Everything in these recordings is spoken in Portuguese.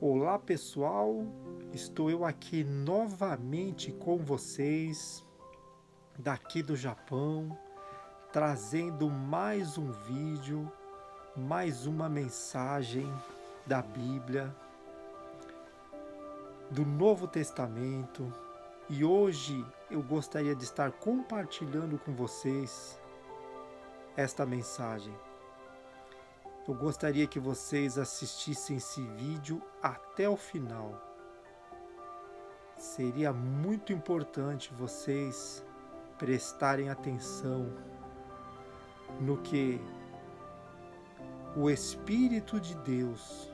Olá pessoal, estou eu aqui novamente com vocês, daqui do Japão, trazendo mais um vídeo, mais uma mensagem da Bíblia, do Novo Testamento, e hoje eu gostaria de estar compartilhando com vocês esta mensagem. Eu gostaria que vocês assistissem esse vídeo até o final. Seria muito importante vocês prestarem atenção no que o Espírito de Deus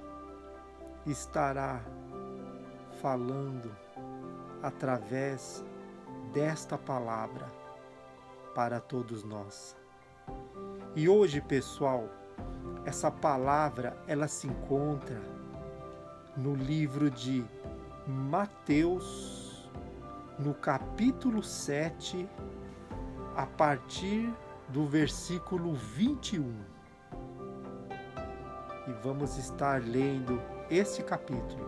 estará falando através desta palavra para todos nós. E hoje, pessoal, essa palavra ela se encontra no livro de Mateus, no capítulo 7, a partir do versículo 21. E vamos estar lendo esse capítulo.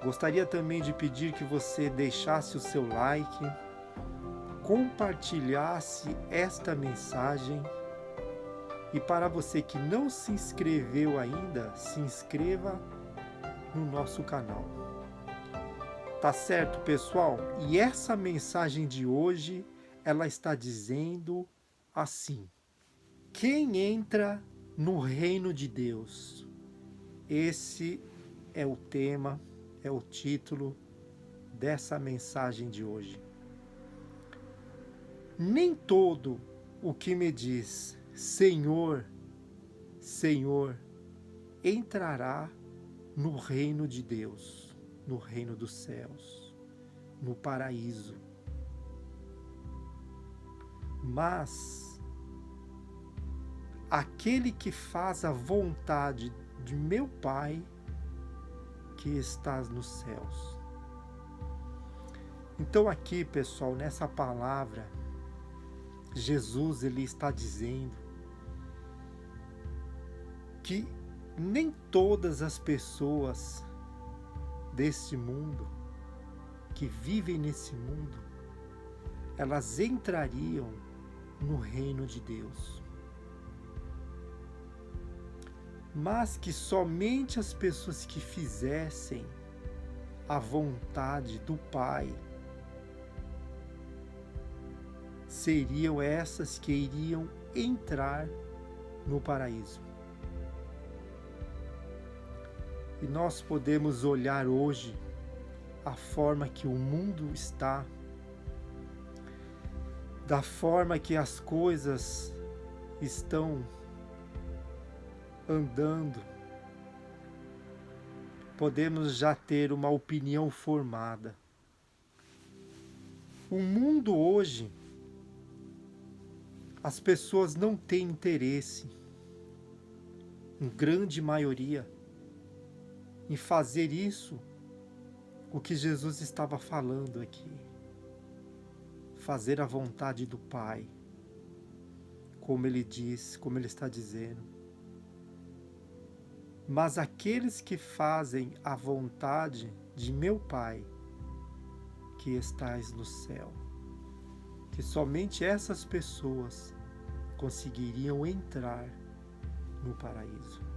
Gostaria também de pedir que você deixasse o seu like, compartilhasse esta mensagem. E para você que não se inscreveu ainda, se inscreva no nosso canal. Tá certo, pessoal? E essa mensagem de hoje, ela está dizendo assim: quem entra no reino de Deus? Esse é o tema, é o título dessa mensagem de hoje. Nem todo o que me diz Senhor, Senhor, entrará no reino de Deus, no reino dos céus, no paraíso. Mas aquele que faz a vontade de meu Pai que estás nos céus. Então aqui, pessoal, nessa palavra, Jesus ele está dizendo que nem todas as pessoas deste mundo, que vivem nesse mundo, elas entrariam no reino de Deus. Mas que somente as pessoas que fizessem a vontade do Pai seriam essas que iriam entrar no paraíso. E nós podemos olhar hoje a forma que o mundo está, da forma que as coisas estão andando, podemos já ter uma opinião formada. O mundo hoje, as pessoas não têm interesse, em grande maioria, em fazer isso, o que Jesus estava falando aqui. Fazer a vontade do Pai, como ele diz, como ele está dizendo. Mas aqueles que fazem a vontade de meu Pai, que estais no céu, que somente essas pessoas conseguiriam entrar no paraíso.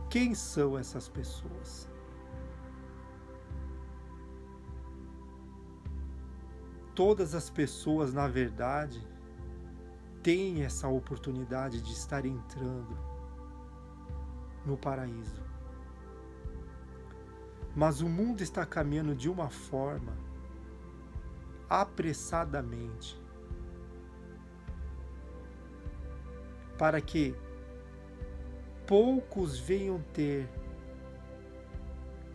Quem são essas pessoas? Todas as pessoas, na verdade, têm essa oportunidade de estar entrando no paraíso. Mas o mundo está caminhando de uma forma apressadamente para que poucos venham ter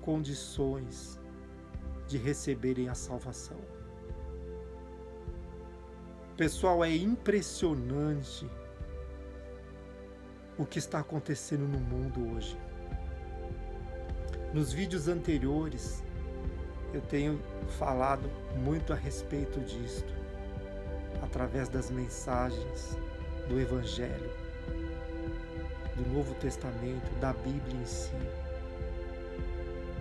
condições de receberem a salvação. Pessoal, é impressionante o que está acontecendo no mundo hoje. Nos vídeos anteriores, eu tenho falado muito a respeito disto, através das mensagens do Evangelho. do Novo Testamento, da Bíblia em si,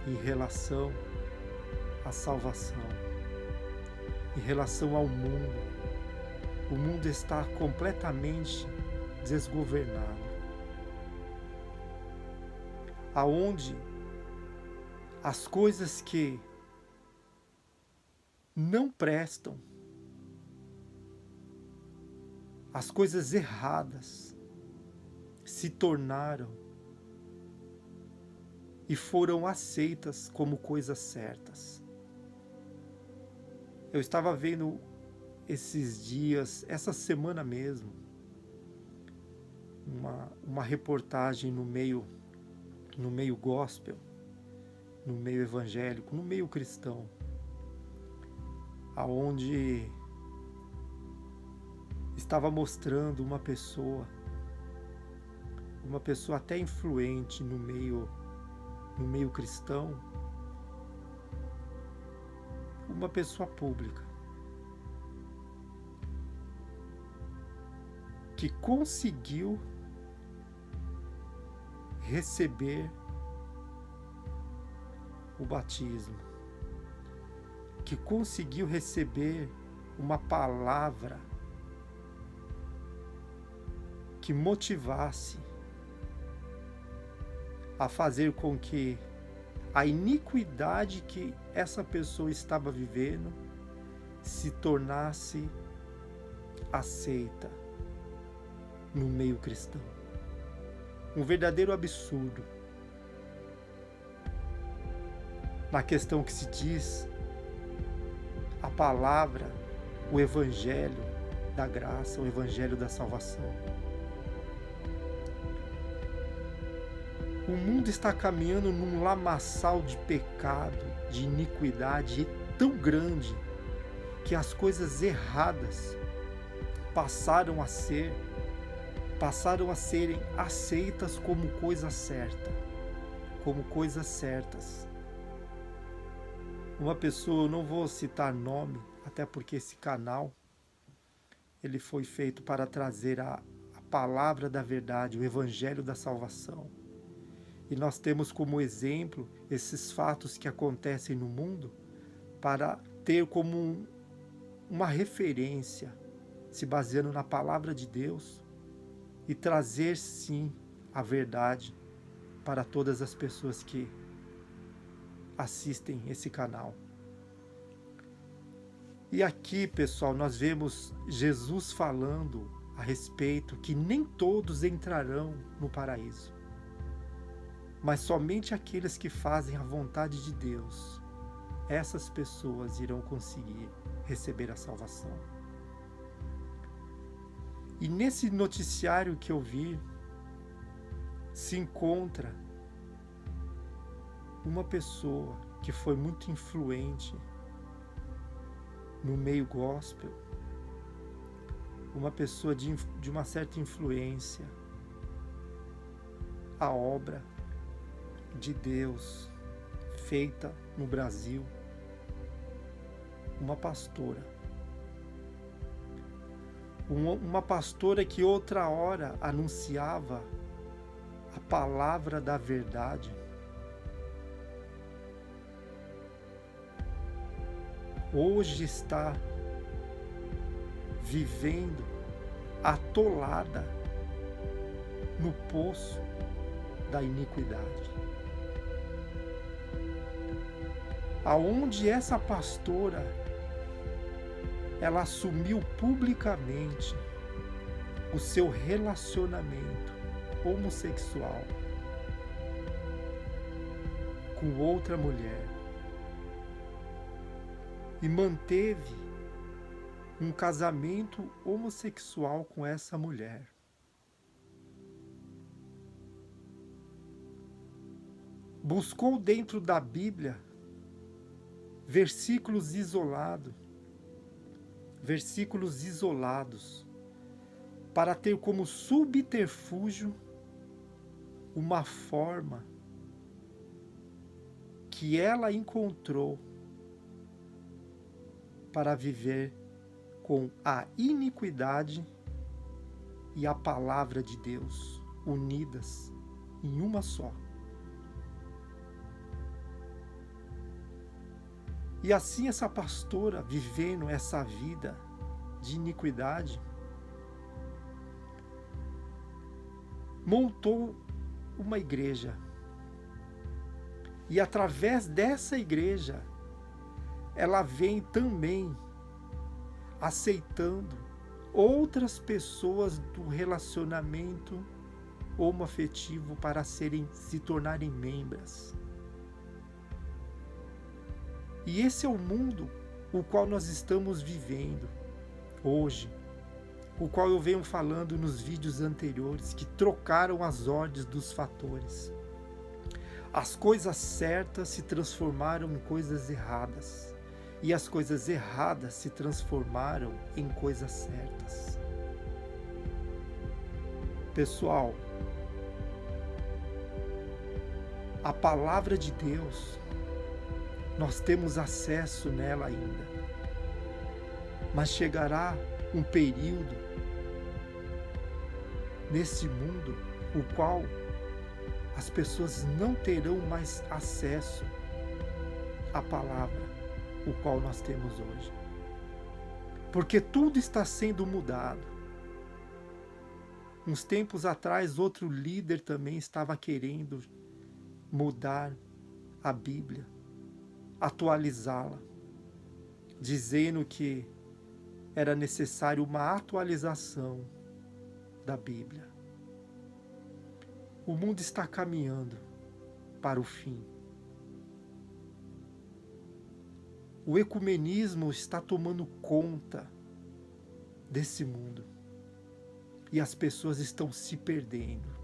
em relação à salvação, em relação ao mundo. O mundo está completamente desgovernado, aonde as coisas que não prestam, as coisas erradas, se tornaram e foram aceitas como coisas certas. Eu estava vendo esses dias, essa semana mesmo, uma reportagem no meio gospel, no meio evangélico, no meio cristão, aonde estava mostrando uma pessoa até influente no meio cristão, uma pessoa pública, que conseguiu receber o batismo, que conseguiu receber uma palavra que motivasse a fazer com que a iniquidade que essa pessoa estava vivendo se tornasse aceita no meio cristão. Um verdadeiro absurdo na questão que se diz a palavra, o evangelho da graça, o evangelho da salvação. O mundo está caminhando num lamaçal de pecado, de iniquidade tão grande que as coisas erradas passaram a serem aceitas como coisa certa, como coisas certas. Uma pessoa, eu não vou citar nome, até porque esse canal ele foi feito para trazer a palavra da verdade, o evangelho da salvação. E nós temos como exemplo esses fatos que acontecem no mundo para ter como uma referência, se baseando na palavra de Deus, e trazer sim a verdade para todas as pessoas que assistem esse canal. E aqui, pessoal, nós vemos Jesus falando a respeito que nem todos entrarão no paraíso, mas somente aqueles que fazem a vontade de Deus, essas pessoas irão conseguir receber a salvação. E nesse noticiário que eu vi, se encontra uma pessoa que foi muito influente no meio gospel, uma pessoa de uma certa influência, a obra de Deus feita no Brasil, uma pastora. Uma pastora que outra hora anunciava a palavra da verdade, hoje está vivendo atolada no poço da iniquidade. Aonde essa pastora, ela assumiu publicamente o seu relacionamento homossexual com outra mulher e manteve um casamento homossexual com essa mulher. Buscou dentro da Bíblia versículos isolados para ter como subterfúgio uma forma que ela encontrou para viver com a iniquidade e a palavra de Deus unidas em uma só. E assim essa pastora, vivendo essa vida de iniquidade, montou uma igreja. E através dessa igreja, ela vem também aceitando outras pessoas do relacionamento homoafetivo para se tornarem membros. E esse é o mundo o qual nós estamos vivendo hoje, o qual eu venho falando nos vídeos anteriores, que trocaram as ordens dos fatores. As coisas certas se transformaram em coisas erradas, e as coisas erradas se transformaram em coisas certas. Pessoal, a palavra de Deus, nós temos acesso nela ainda, mas chegará um período nesse mundo o qual as pessoas não terão mais acesso à palavra, o qual nós temos hoje. Porque tudo está sendo mudado. Uns tempos atrás, outro líder também estava querendo mudar a Bíblia, atualizá-la, dizendo que era necessário uma atualização da Bíblia. O mundo está caminhando para o fim. O ecumenismo está tomando conta desse mundo e as pessoas estão se perdendo.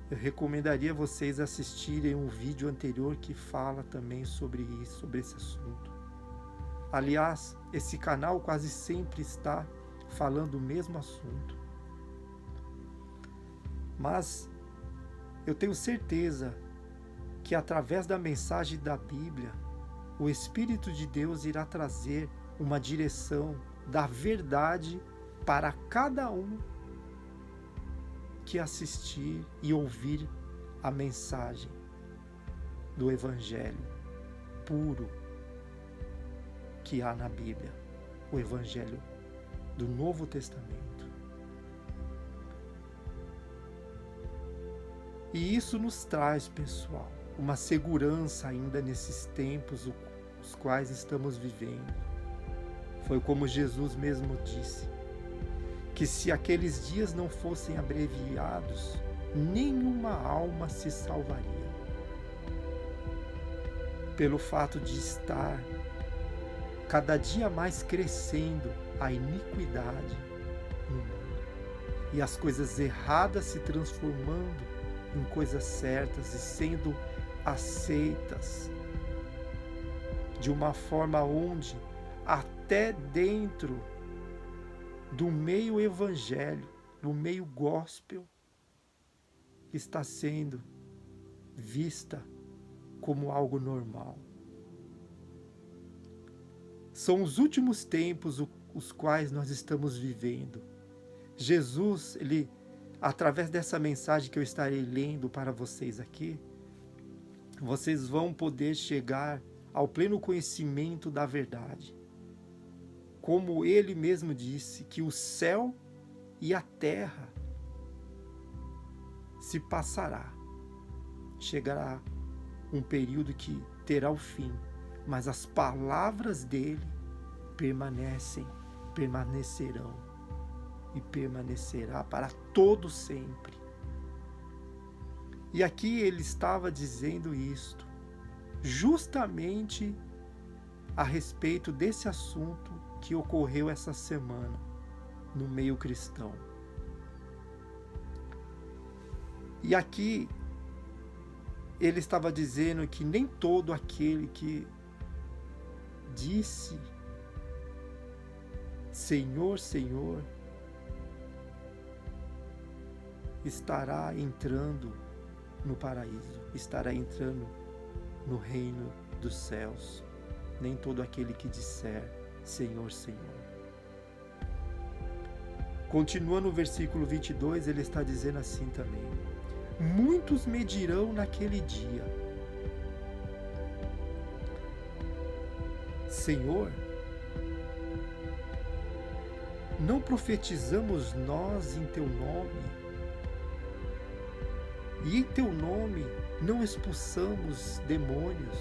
Eu recomendaria vocês assistirem um vídeo anterior que fala também sobre isso, sobre esse assunto. Aliás, esse canal quase sempre está falando o mesmo assunto. Mas eu tenho certeza que através da mensagem da Bíblia, o Espírito de Deus irá trazer uma direção da verdade para cada um que assistir e ouvir a mensagem do Evangelho puro que há na Bíblia, o Evangelho do Novo Testamento. E isso nos traz, pessoal, uma segurança ainda nesses tempos os quais estamos vivendo. Foi como Jesus mesmo disse, que se aqueles dias não fossem abreviados, nenhuma alma se salvaria. Pelo fato de estar cada dia mais crescendo a iniquidade no mundo, e as coisas erradas se transformando em coisas certas e sendo aceitas de uma forma onde até dentro do meio evangélico, do meio gospel, está sendo vista como algo normal. São os últimos tempos os quais nós estamos vivendo. Jesus, ele, através dessa mensagem que eu estarei lendo para vocês aqui, vocês vão poder chegar ao pleno conhecimento da verdade. Como ele mesmo disse, que o céu e a terra se passará. Chegará um período que terá o fim, mas as palavras dele permanecerão e permanecerá para todo sempre. E aqui ele estava dizendo isto, justamente a respeito desse assunto que ocorreu essa semana no meio cristão. E aqui ele estava dizendo que nem todo aquele que disse Senhor, Senhor, estará entrando no paraíso, estará entrando no reino dos céus. Nem todo aquele que disser Senhor, Senhor. Continuando o versículo 22, ele está dizendo assim também: muitos me dirão naquele dia: Senhor, não profetizamos nós em teu nome? E em teu nome não expulsamos demônios?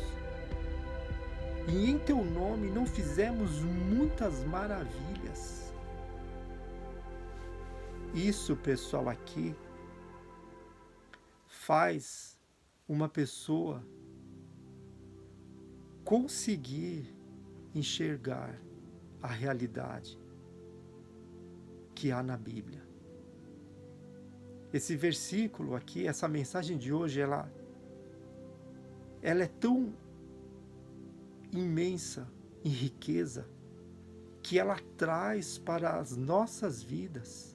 E em teu nome não fizemos muitas maravilhas? Isso, pessoal, aqui faz uma pessoa conseguir enxergar a realidade que há na Bíblia. Esse versículo aqui, essa mensagem de hoje, ela é tão imensa em riqueza que ela traz para as nossas vidas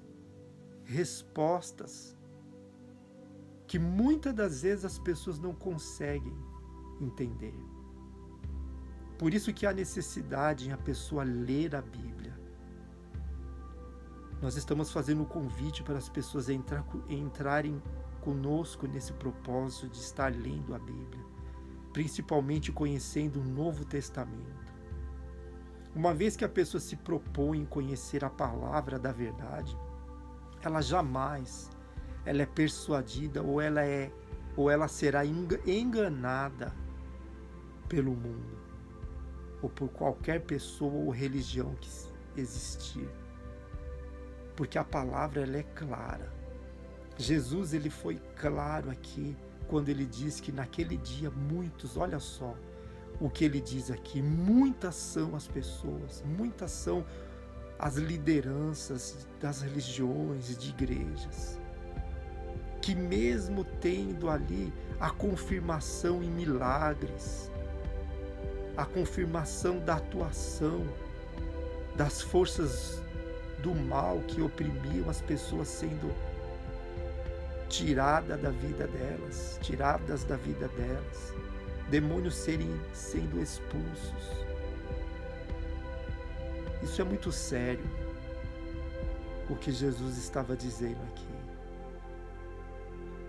respostas que muitas das vezes as pessoas não conseguem entender. Por isso que há necessidade em a pessoa ler a Bíblia. Nós estamos fazendo um convite para as pessoas entrarem conosco nesse propósito de estar lendo a Bíblia, principalmente conhecendo o Novo Testamento. Uma vez que a pessoa se propõe em conhecer a palavra da verdade, ela jamais é persuadida ou ela será enganada pelo mundo ou por qualquer pessoa ou religião que existir. Porque a palavra ela é clara. Jesus ele foi claro aqui quando ele diz que naquele dia muitos, olha só o que ele diz aqui, muitas são as pessoas, muitas são as lideranças das religiões e de igrejas, que mesmo tendo ali a confirmação em milagres, a confirmação da atuação das forças do mal que oprimiam as pessoas sendo tiradas da vida delas, demônios sendo expulsos. Isso é muito sério, o que Jesus estava dizendo aqui.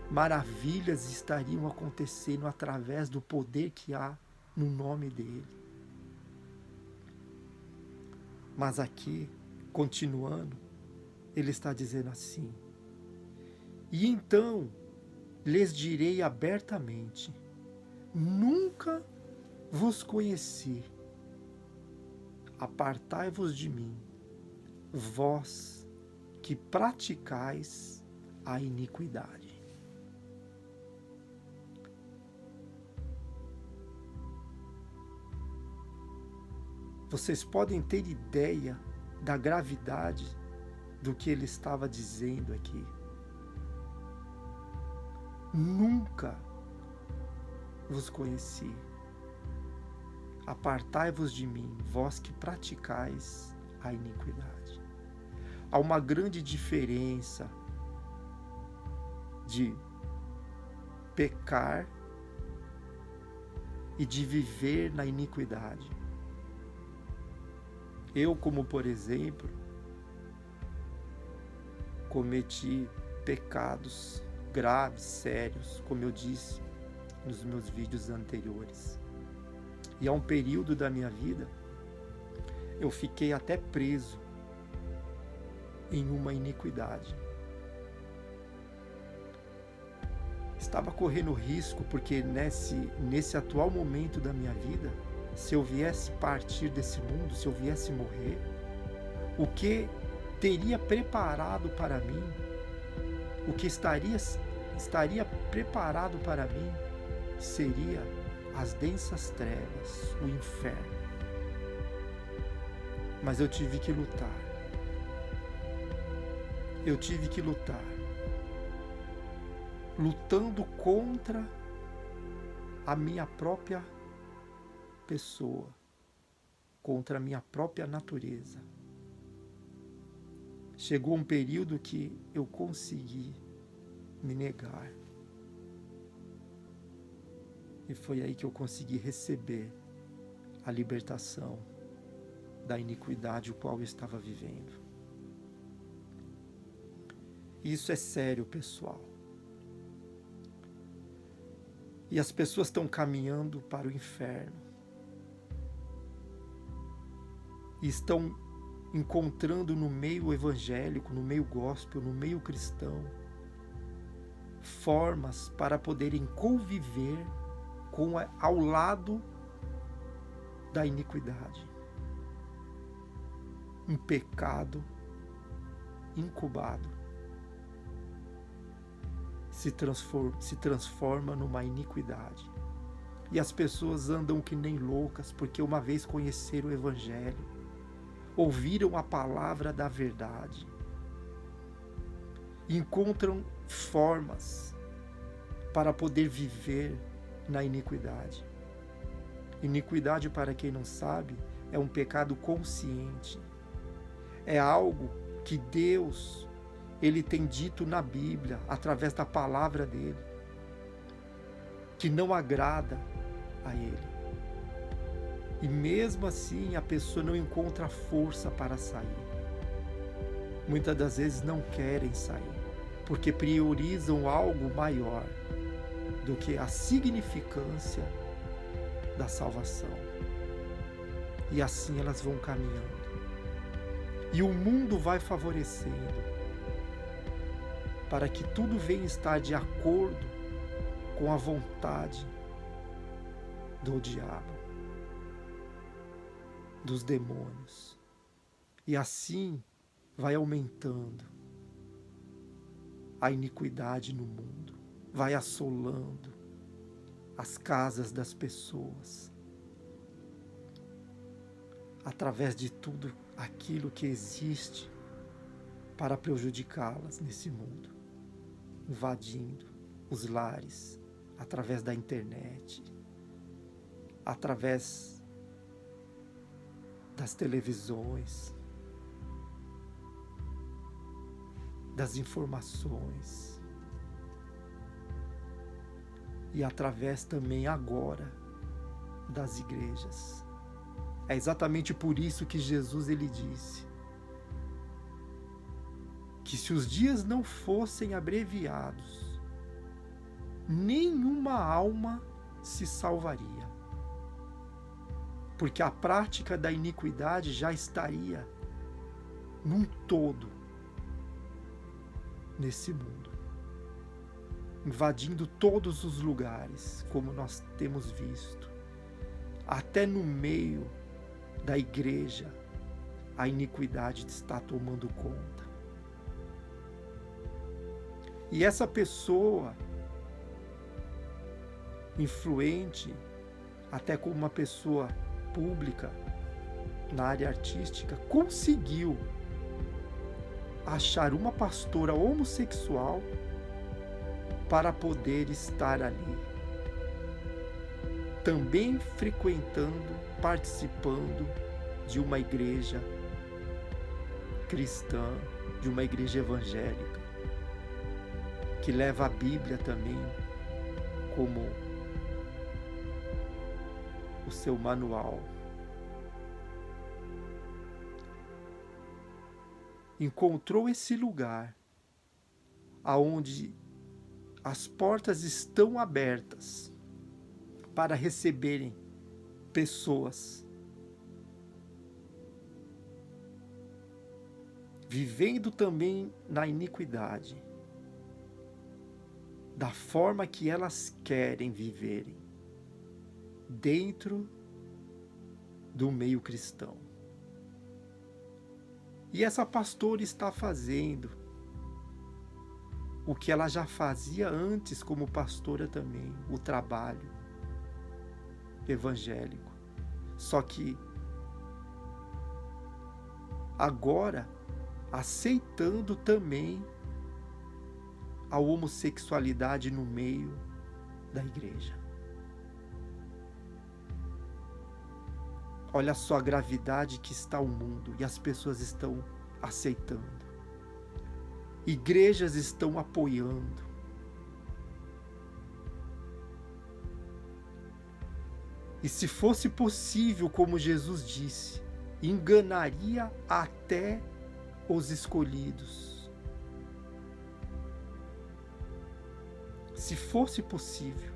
Maravilhas estariam acontecendo através do poder que há no nome dele. Mas aqui, continuando, ele está dizendo assim: e então lhes direi abertamente: nunca vos conheci. Apartai-vos de mim, vós que praticais a iniquidade. Vocês podem ter ideia da gravidade do que ele estava dizendo aqui. Nunca vos conheci. Apartai-vos de mim, vós que praticais a iniquidade. Há uma grande diferença de pecar e de viver na iniquidade. Eu, como por exemplo, cometi pecados graves, sérios, como eu disse nos meus vídeos anteriores. E há um período da minha vida, eu fiquei até preso em uma iniquidade. Estava correndo risco, porque nesse atual momento da minha vida, se eu viesse partir desse mundo, se eu viesse morrer, o que teria preparado para mim, o que estaria preparado para mim, seria as densas trevas, o inferno. Mas eu tive que lutar. Eu tive que lutar. Lutando contra a minha própria pessoa, contra a minha própria natureza. Chegou um período que eu consegui me negar. E foi aí que eu consegui receber a libertação da iniquidade o qual eu estava vivendo. Isso é sério, pessoal. E as pessoas estão caminhando para o inferno. E estão encontrando no meio evangélico, no meio gospel, no meio cristão, formas para poderem conviver ao lado da iniquidade. Um pecado incubado se transforma numa iniquidade. E as pessoas andam que nem loucas, porque uma vez conheceram o Evangelho, ouviram a palavra da verdade, encontram formas para poder viver na iniquidade. Iniquidade, para quem não sabe, é um pecado consciente. É algo que Deus, Ele tem dito na Bíblia, através da palavra dEle, que não agrada a Ele. E mesmo assim a pessoa não encontra força para sair. Muitas das vezes não querem sair, porque priorizam algo maior do que a significância da salvação. E assim elas vão caminhando. E o mundo vai favorecendo para que tudo venha estar de acordo com a vontade do diabo, dos demônios. E assim vai aumentando a iniquidade no mundo, vai assolando as casas das pessoas, através de tudo aquilo que existe para prejudicá-las nesse mundo, invadindo os lares, através da internet, através das televisões, das informações, e através também agora das igrejas. É exatamente por isso que Jesus, ele disse que se os dias não fossem abreviados, nenhuma alma se salvaria, porque a prática da iniquidade já estaria num todo nesse mundo, invadindo todos os lugares, como nós temos visto. Até no meio da igreja, a iniquidade está tomando conta. E essa pessoa influente, até como uma pessoa pública na área artística, conseguiu achar uma pastora homossexual para poder estar ali, também frequentando, participando de uma igreja cristã, de uma igreja evangélica, que leva a Bíblia também como o seu manual. Encontrou esse lugar aonde as portas estão abertas para receberem pessoas vivendo também na iniquidade, da forma que elas querem viverem, dentro do meio cristão. E essa pastora está fazendo o que ela já fazia antes como pastora também, o trabalho evangélico. Só que agora aceitando também a homossexualidade no meio da igreja. Olha só a gravidade que está o mundo, e as pessoas estão aceitando. Igrejas estão apoiando. E se fosse possível, como Jesus disse, enganaria até os escolhidos. se fosse possível.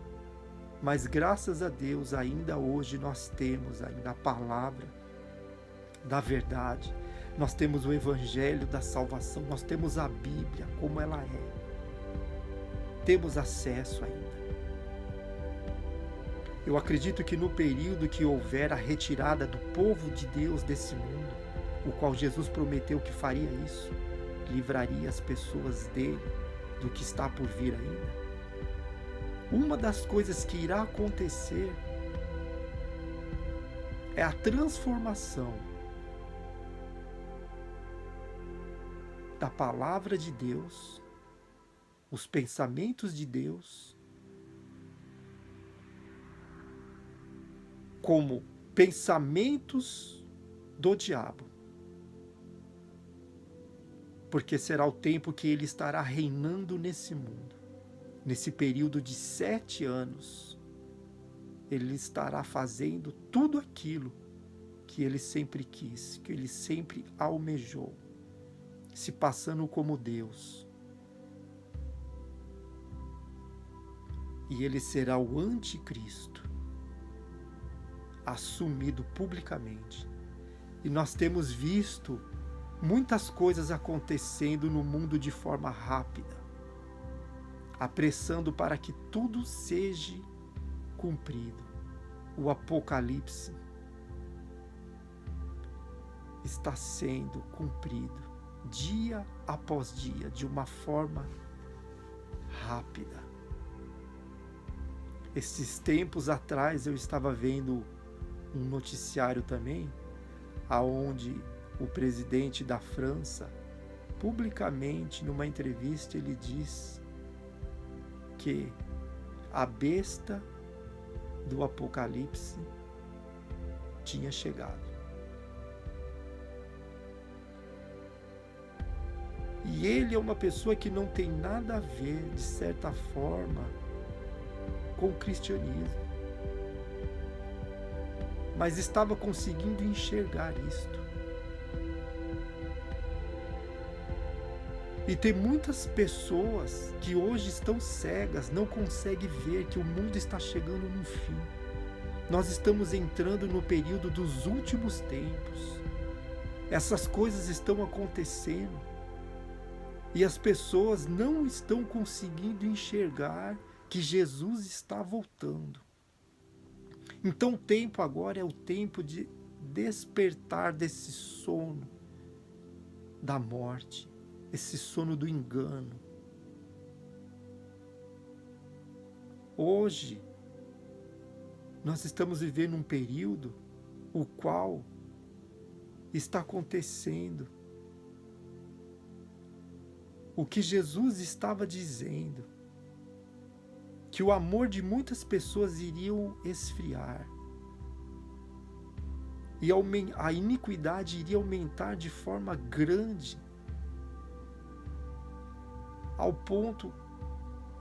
Mas graças a Deus, ainda hoje nós temos ainda a palavra da verdade, nós temos o Evangelho da salvação, nós temos a Bíblia como ela é. Temos acesso ainda. Eu acredito que no período que houver a retirada do povo de Deus desse mundo, o qual Jesus prometeu que faria isso, livraria as pessoas dele do que está por vir ainda. Uma das coisas que irá acontecer é a transformação da palavra de Deus, os pensamentos de Deus, como pensamentos do diabo. Porque será o tempo que ele estará reinando nesse mundo. Nesse período de 7 anos, ele estará fazendo tudo aquilo que ele sempre quis, que ele sempre almejou, se passando como Deus. E ele será o anticristo, assumido publicamente. E nós temos visto muitas coisas acontecendo no mundo de forma rápida, apressando para que tudo seja cumprido. O Apocalipse está sendo cumprido dia após dia, de uma forma rápida. Esses tempos atrás eu estava vendo um noticiário também, aonde o presidente da França, publicamente numa entrevista, ele diz que a besta do Apocalipse tinha chegado. E ele é uma pessoa que não tem nada a ver, de certa forma, com o cristianismo. Mas estava conseguindo enxergar isto. E tem muitas pessoas que hoje estão cegas, não conseguem ver que o mundo está chegando no fim. Nós estamos entrando no período dos últimos tempos. Essas coisas estão acontecendo. E as pessoas não estão conseguindo enxergar que Jesus está voltando. Então o tempo agora é o tempo de despertar desse sono da morte, esse sono do engano. Hoje, nós estamos vivendo um período o qual está acontecendo o que Jesus estava dizendo, que o amor de muitas pessoas iriam esfriar e a iniquidade iria aumentar de forma grande, ao ponto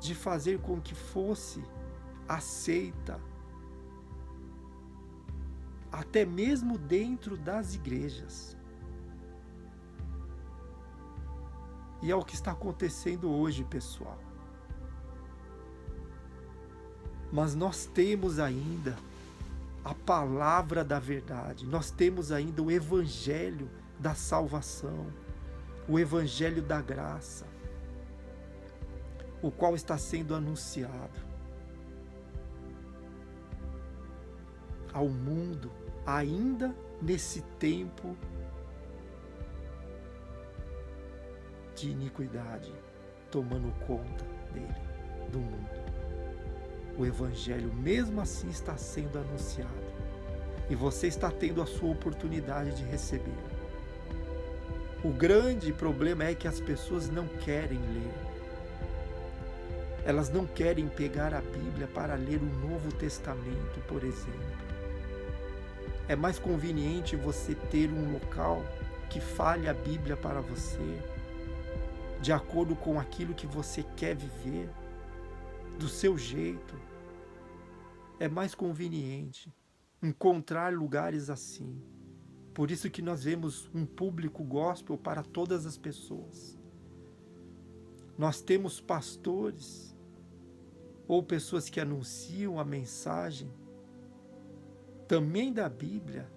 de fazer com que fosse aceita até mesmo dentro das igrejas. E é o que está acontecendo hoje, pessoal. Mas nós temos ainda a palavra da verdade, nós temos ainda o Evangelho da salvação, o Evangelho da graça, o qual está sendo anunciado ao mundo, ainda nesse tempo de iniquidade tomando conta dele, do mundo. O Evangelho mesmo assim está sendo anunciado e você está tendo a sua oportunidade de receber. O grande problema é que as pessoas não querem ler. Elas não querem pegar a Bíblia para ler o Novo Testamento, por exemplo. É mais conveniente você ter um local que fale a Bíblia para você, de acordo com aquilo que você quer viver, do seu jeito. É mais conveniente encontrar lugares assim. Por isso que nós vemos um público gospel para todas as pessoas. Nós temos pastores ou pessoas que anunciam a mensagem também da Bíblia,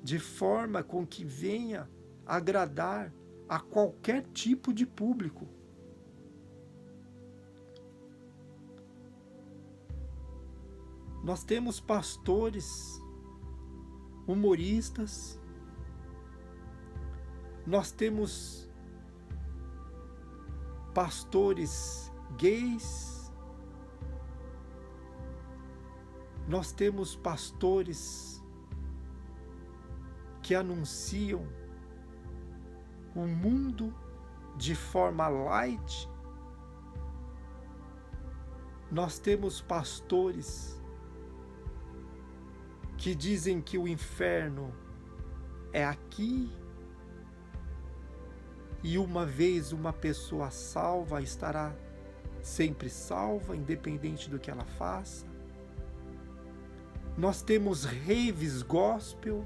de forma com que venha agradar a qualquer tipo de público. Nós temos pastores, humoristas, nós temos pastores gays, nós temos pastores que anunciam o mundo de forma light, nós temos pastores que dizem que o inferno é aqui, e uma vez uma pessoa salva estará sempre salva, independente do que ela faça. Nós temos raves gospel,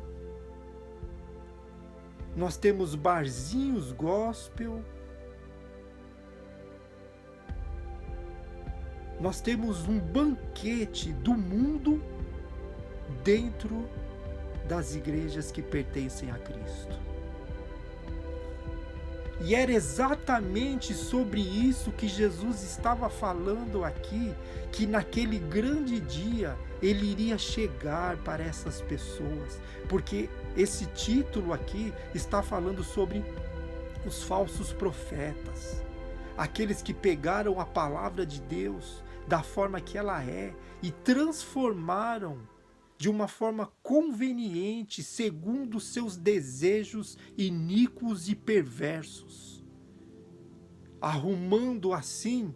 nós temos barzinhos gospel, nós temos um banquete do mundo dentro das igrejas que pertencem a Cristo. E era exatamente sobre isso que Jesus estava falando aqui, que naquele grande dia ele iria chegar para essas pessoas, porque esse título aqui está falando sobre os falsos profetas, aqueles que pegaram a palavra de Deus da forma que ela é e transformaram de uma forma conveniente, segundo seus desejos iníquos e perversos, arrumando assim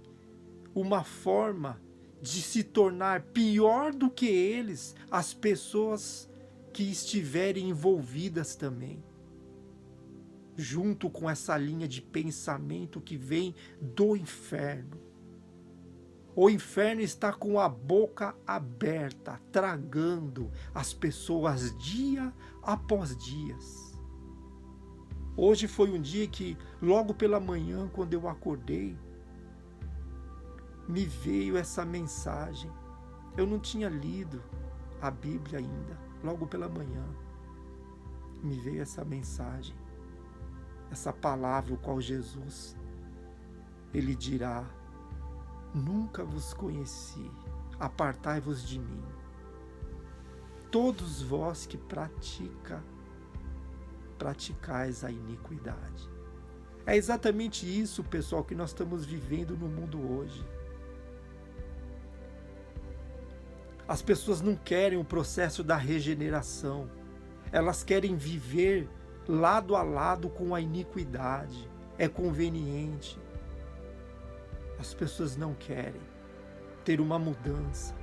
uma forma de se tornar pior do que eles, as pessoas que estiverem envolvidas também, junto com essa linha de pensamento que vem do inferno. O inferno está com a boca aberta, tragando as pessoas dia após dia. Hoje foi um dia que, logo pela manhã, quando eu acordei, me veio essa mensagem. Eu não tinha lido a Bíblia ainda. Logo pela manhã, me veio essa mensagem, essa palavra, o qual Jesus, ele dirá: nunca vos conheci, apartai-vos de mim, todos vós que praticais a iniquidade. É exatamente isso, pessoal, que nós estamos vivendo no mundo hoje. As pessoas não querem o processo da regeneração, elas querem viver lado a lado com a iniquidade, é conveniente. As pessoas não querem ter uma mudança.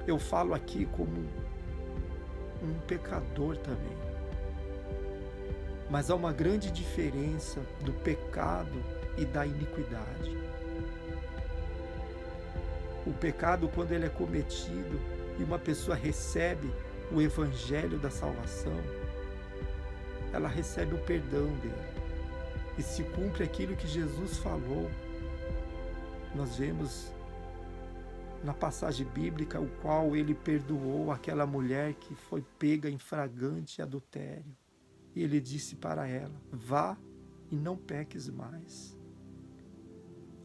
Eu falo aqui como um pecador também. Mas há uma grande diferença do pecado e da iniquidade. O pecado, quando ele é cometido e uma pessoa recebe o evangelho da salvação, ela recebe o perdão dele. E se cumpre aquilo que Jesus falou. Nós vemos na passagem bíblica o qual ele perdoou aquela mulher que foi pega em flagrante adultério. E ele disse para ela: vá e não peques mais.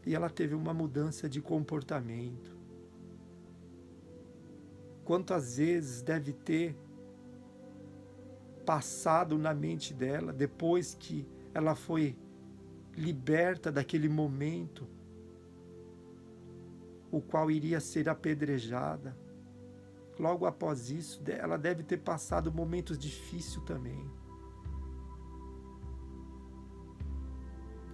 E ela teve uma mudança de comportamento. Quantas vezes deve ter passado na mente dela, depois que ela foi liberta daquele momento, o qual iria ser apedrejada. Logo após isso, ela deve ter passado momentos difíceis também.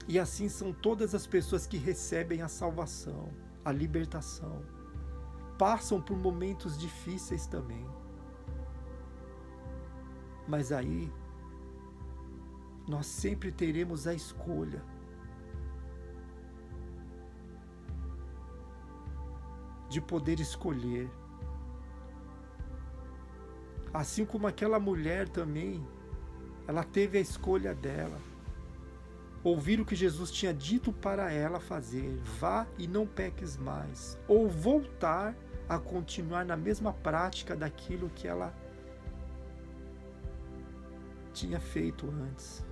E assim são todas as pessoas que recebem a salvação, a libertação. Passam por momentos difíceis também. Mas aí, nós sempre teremos a escolha de poder escolher. Assim como aquela mulher também, ela teve a escolha dela. ouvir o que Jesus tinha dito para ela fazer, vá e não peques mais, ou voltar a continuar na mesma prática daquilo que ela tinha feito antes.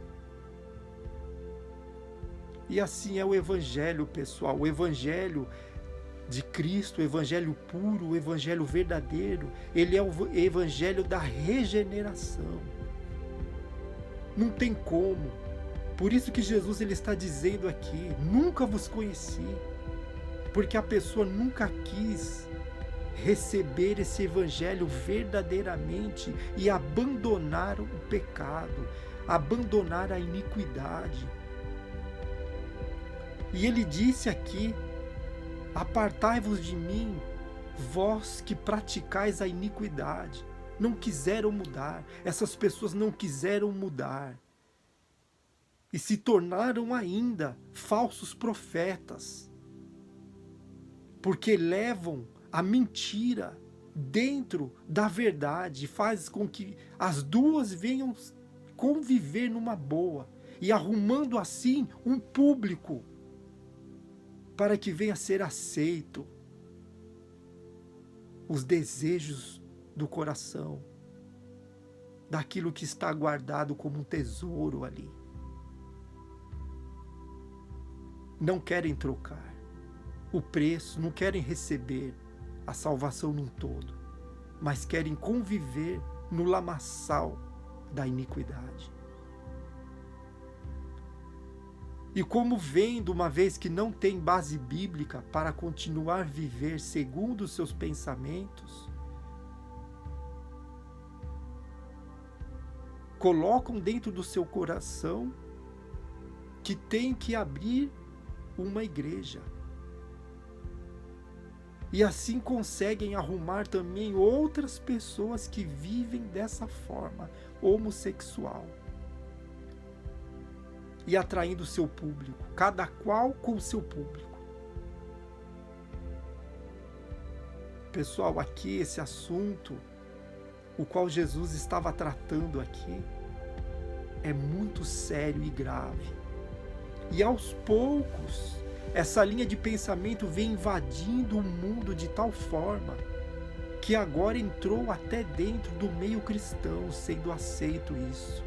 E assim é o Evangelho, pessoal, o Evangelho de Cristo, o Evangelho puro, o Evangelho verdadeiro, ele é o Evangelho da regeneração. Não tem como. Por isso que Jesus ele está dizendo aqui, nunca vos conheci, porque a pessoa nunca quis receber esse Evangelho verdadeiramente e abandonar o pecado, abandonar a iniquidade. E ele disse aqui, apartai-vos de mim, vós que praticais a iniquidade. Não quiseram mudar, essas pessoas não quiseram mudar. E se tornaram ainda falsos profetas, porque levam a mentira dentro da verdade, faz com que as duas venham conviver numa boa, e arrumando assim um público para que venha a ser aceito os desejos do coração, daquilo que está guardado como um tesouro ali. Não querem trocar o preço, não querem receber a salvação num todo, mas querem conviver no lamaçal da iniquidade. E como vendo, uma vez que não tem base bíblica para continuar a viver segundo os seus pensamentos, colocam dentro do seu coração que tem que abrir uma igreja. E assim conseguem arrumar também outras pessoas que vivem dessa forma, homossexual. E atraindo o seu público, cada qual com o seu público. Pessoal, aqui esse assunto, o qual Jesus estava tratando aqui, é muito sério e grave. E aos poucos, essa linha de pensamento vem invadindo o mundo de tal forma que agora entrou até dentro do meio cristão, sendo aceito isso.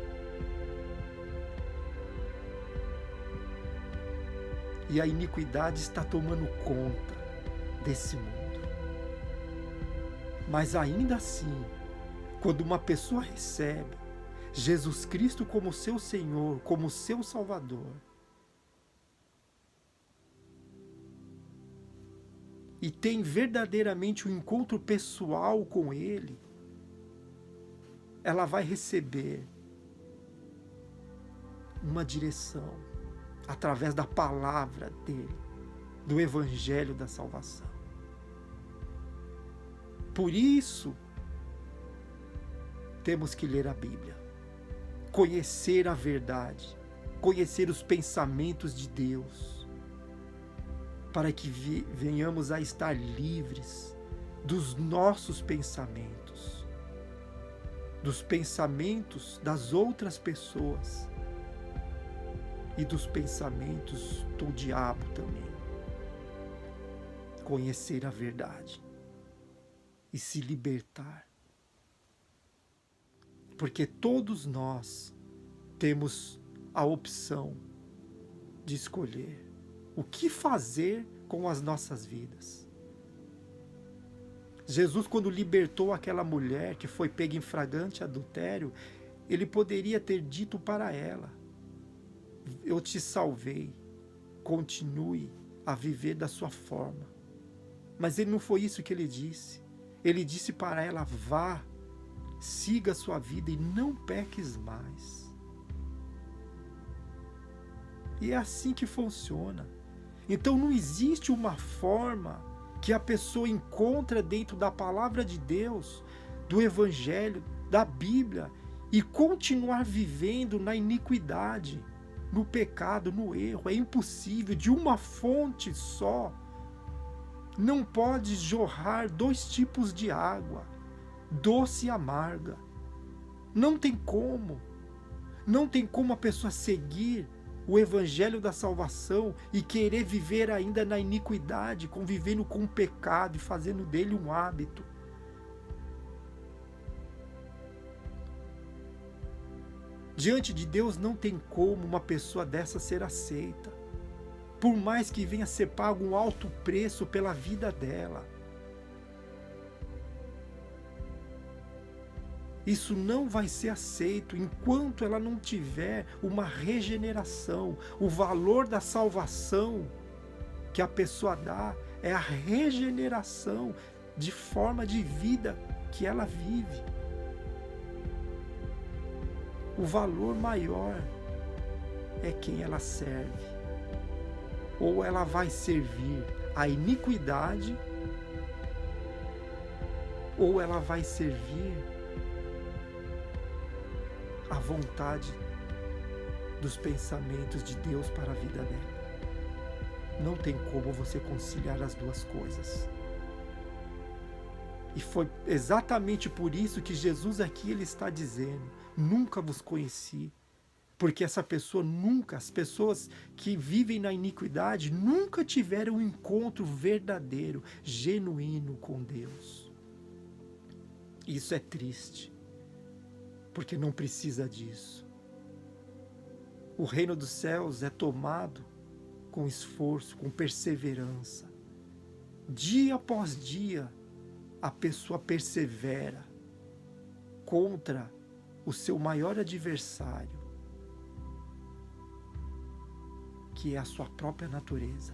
E a iniquidade está tomando conta desse mundo. Mas ainda assim, quando uma pessoa recebe Jesus Cristo como seu Senhor, como seu Salvador, e tem verdadeiramente um encontro pessoal com Ele, ela vai receber uma direção através da palavra dele, do Evangelho da salvação. Por isso, temos que ler a Bíblia, conhecer a verdade, conhecer os pensamentos de Deus, para que venhamos a estar livres dos nossos pensamentos, dos pensamentos das outras pessoas e dos pensamentos do diabo também. Conhecer a verdade e se libertar. Porque todos nós temos a opção de escolher o que fazer com as nossas vidas. Jesus, quando libertou aquela mulher que foi pega em flagrante adultério, ele poderia ter dito para ela: eu te salvei, continue a viver da sua forma. Mas não foi isso que ele disse. Ele disse para ela: vá, siga a sua vida e não peques mais. E é assim que funciona. Então não existe uma forma que a pessoa encontra dentro da palavra de Deus, do Evangelho, da Bíblia, e continuar vivendo na iniquidade, no pecado, no erro. É impossível. De uma fonte só não pode jorrar dois tipos de água, doce e amarga. Não tem como. Não tem como a pessoa seguir o evangelho da salvação e querer viver ainda na iniquidade, convivendo com o pecado e fazendo dele um hábito. Diante de Deus não tem como uma pessoa dessa ser aceita, por mais que venha ser pago um alto preço pela vida dela. Isso não vai ser aceito enquanto ela não tiver uma regeneração. O valor da salvação que a pessoa dá é a regeneração de forma de vida que ela vive. O valor maior é quem ela serve. Ou ela vai servir a iniquidade, ou ela vai servir a vontade dos pensamentos de Deus para a vida dela. Não tem como você conciliar as duas coisas. E foi exatamente por isso que Jesus aqui ele está dizendo: nunca vos conheci. Porque essa pessoa nunca, as pessoas que vivem na iniquidade, nunca tiveram um encontro verdadeiro, genuíno com Deus. Isso é triste, porque não precisa disso. O reino dos céus é tomado com esforço, com perseverança. Dia após dia, a pessoa persevera contra o seu maior adversário, que é a sua própria natureza.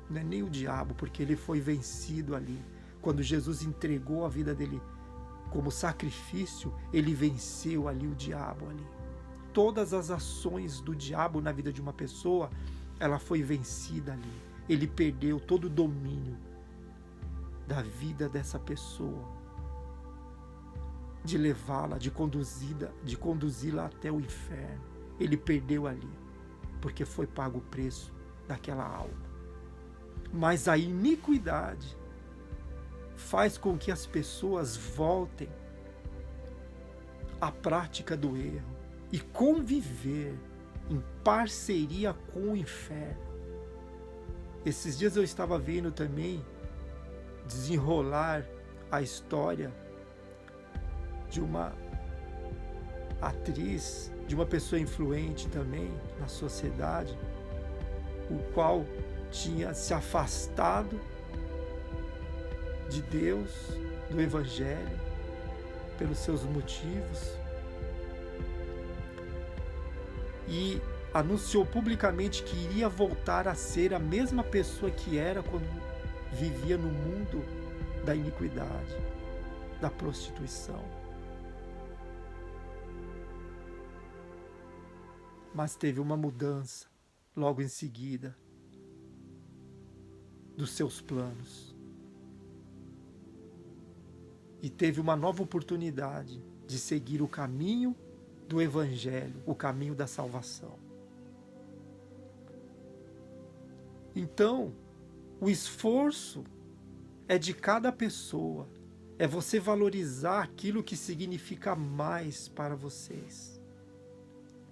Não é nem o diabo, porque ele foi vencido ali. Quando Jesus entregou a vida dele como sacrifício, ele venceu ali o diabo ali. Todas as ações do diabo na vida de uma pessoa, ela foi vencida ali. Ele perdeu todo o domínio da vida dessa pessoa, de levá-la, de conduzi-la até o inferno. Ele perdeu ali, porque foi pago o preço daquela alma. Mas a iniquidade faz com que as pessoas voltem à prática do erro e conviver em parceria com o inferno. Esses dias eu estava vendo também desenrolar a história de uma atriz, de uma pessoa influente também na sociedade, o qual tinha se afastado de Deus, do Evangelho, pelos seus motivos, e anunciou publicamente que iria voltar a ser a mesma pessoa que era quando vivia no mundo da iniquidade, da prostituição. Mas teve uma mudança logo em seguida dos seus planos. E teve uma nova oportunidade de seguir o caminho do Evangelho, o caminho da salvação. Então, o esforço é de cada pessoa, é você valorizar aquilo que significa mais para vocês.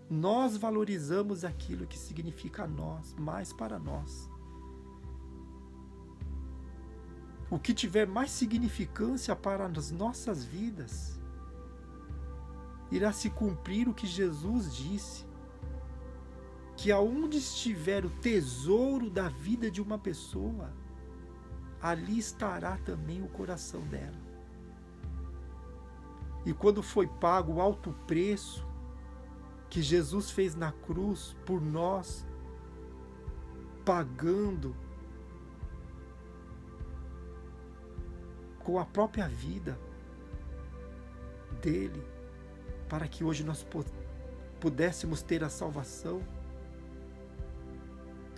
Nós valorizamos aquilo que significa a nós, mais para nós. O que tiver mais significância para as nossas vidas, irá se cumprir o que Jesus disse, que aonde estiver o tesouro da vida de uma pessoa, ali estará também o coração dela. E quando foi pago o alto preço que Jesus fez na cruz por nós, pagando com a própria vida dele, para que hoje nós pudéssemos ter a salvação.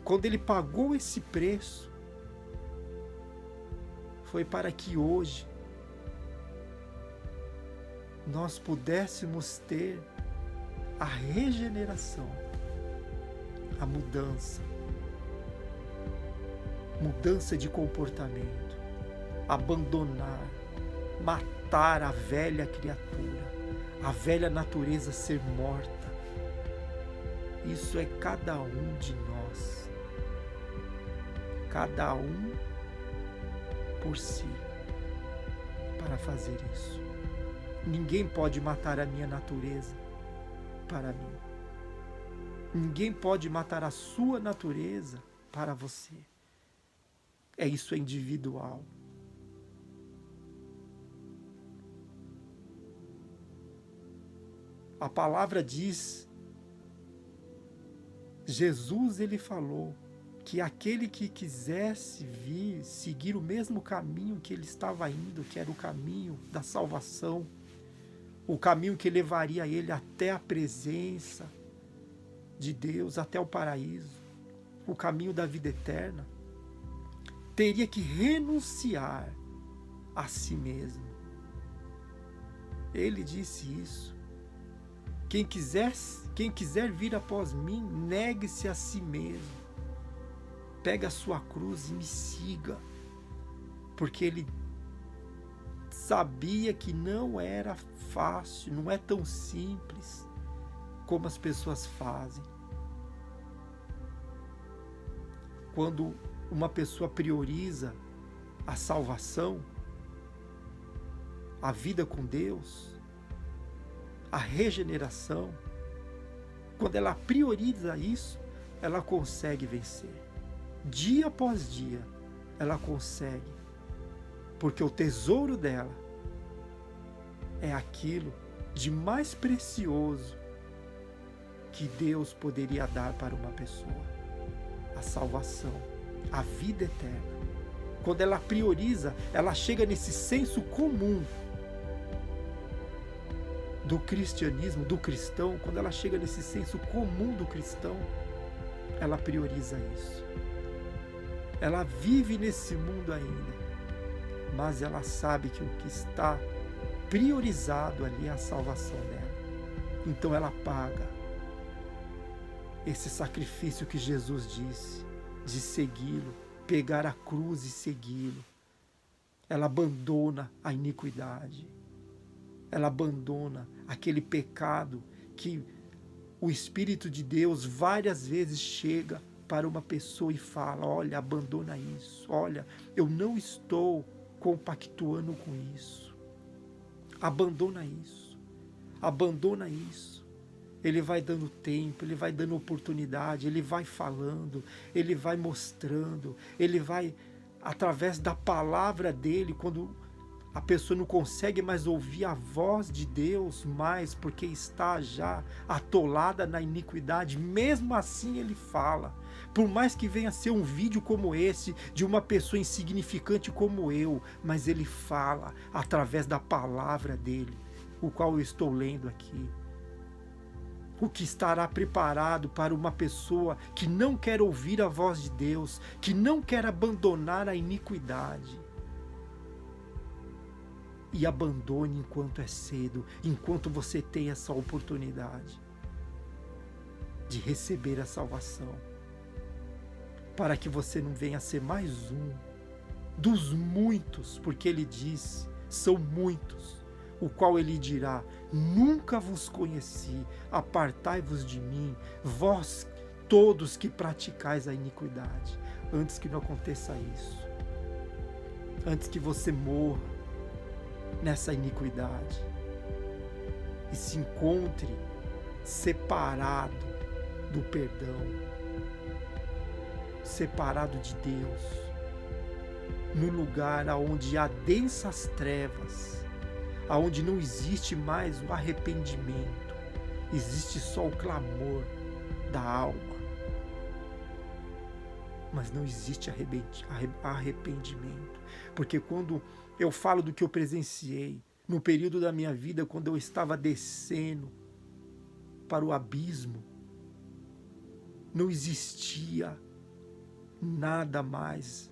Quando ele pagou esse preço, foi para que hoje nós pudéssemos ter a regeneração, a mudança de comportamento, abandonar, matar a velha criatura, a velha natureza ser morta Isso é cada um de nós. Cada um por si, para fazer isso. Ninguém pode matar a minha natureza para mim. Ninguém pode matar a sua natureza para você. Isso é individual. A palavra diz, Jesus ele falou que aquele que quisesse vir seguir o mesmo caminho que ele estava indo, que era o caminho da salvação, o caminho que levaria ele até a presença de Deus, até o paraíso, o caminho da vida eterna, teria que renunciar a si mesmo. Ele disse isso. Quem quiser vir após mim, negue-se a si mesmo. Pega a sua cruz e me siga. Porque ele sabia que não era fácil, não é tão simples como as pessoas fazem. Quando uma pessoa prioriza a salvação, a vida com Deus, a regeneração, quando ela prioriza isso, ela consegue vencer. Dia após dia, ela consegue. Porque o tesouro dela é aquilo de mais precioso que Deus poderia dar para uma pessoa: a salvação, a vida eterna. Quando ela prioriza, ela chega nesse senso comum do cristianismo, do cristão. Quando ela chega nesse senso comum do cristão, ela prioriza isso. Ela vive nesse mundo ainda, mas ela sabe que o que está priorizado ali é a salvação dela. Então ela paga esse sacrifício que Jesus disse, de segui-lo, pegar a cruz e segui-lo. Ela abandona a iniquidade. Ela abandona aquele pecado que o Espírito de Deus várias vezes chega para uma pessoa e fala: olha, abandona isso. Olha, eu não estou compactuando com isso. Abandona isso. Abandona isso. Ele vai dando tempo, ele vai dando oportunidade, ele vai falando, ele vai mostrando, ele vai, através da palavra dele, quando a pessoa não consegue mais ouvir a voz de Deus mais, porque está já atolada na iniquidade, mesmo assim ele fala. Por mais que venha a ser um vídeo como esse, de uma pessoa insignificante como eu, mas ele fala através da palavra dele, o qual eu estou lendo aqui. O que estará preparado para uma pessoa que não quer ouvir a voz de Deus, que não quer abandonar a iniquidade. E abandone enquanto é cedo, enquanto você tem essa oportunidade de receber a salvação, para que você não venha a ser mais um dos muitos, porque ele diz, são muitos, o qual ele dirá: nunca vos conheci, apartai-vos de mim, vós todos que praticais a iniquidade. Antes que não aconteça isso, antes que você morra nessa iniquidade e se encontre separado do perdão, separado de Deus, no lugar onde há densas trevas, aonde não existe mais o arrependimento, existe só o clamor da alma, mas não existe arrependimento. Porque quando eu falo do que eu presenciei no período da minha vida, quando eu estava descendo para o abismo, não existia nada mais,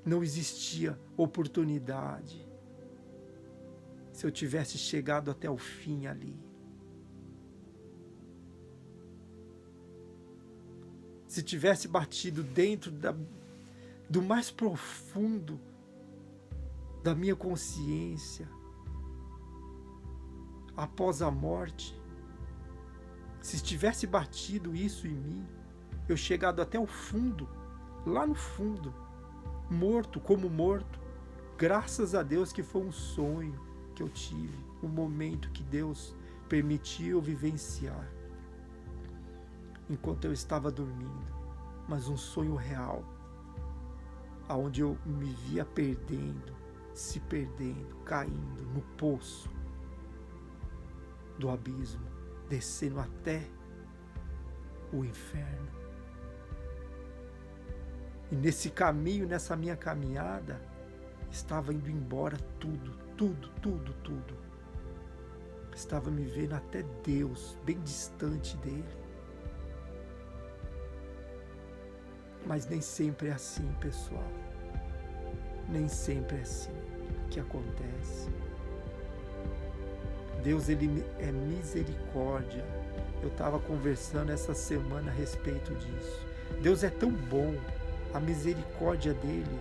não existia oportunidade. Se eu tivesse chegado até o fim ali, se tivesse batido dentro do mais profundo da minha consciência, após a morte, Se tivesse batido isso em mim, eu chegado até o fundo, lá no fundo, morto como morto, graças a Deus que foi um sonho que eu tive, um momento que Deus permitiu vivenciar, enquanto eu estava dormindo, mas um sonho real, aonde eu me via perdendo, se perdendo, caindo no poço do abismo, descendo até o inferno. E nesse caminho, nessa minha caminhada, estava indo embora tudo. Estava me vendo até Deus, bem distante dele. Mas nem sempre é assim, pessoal. Nem sempre é assim que acontece. Deus, ele é misericórdia. Eu estava conversando essa semana a respeito disso. Deus é tão bom, a misericórdia dele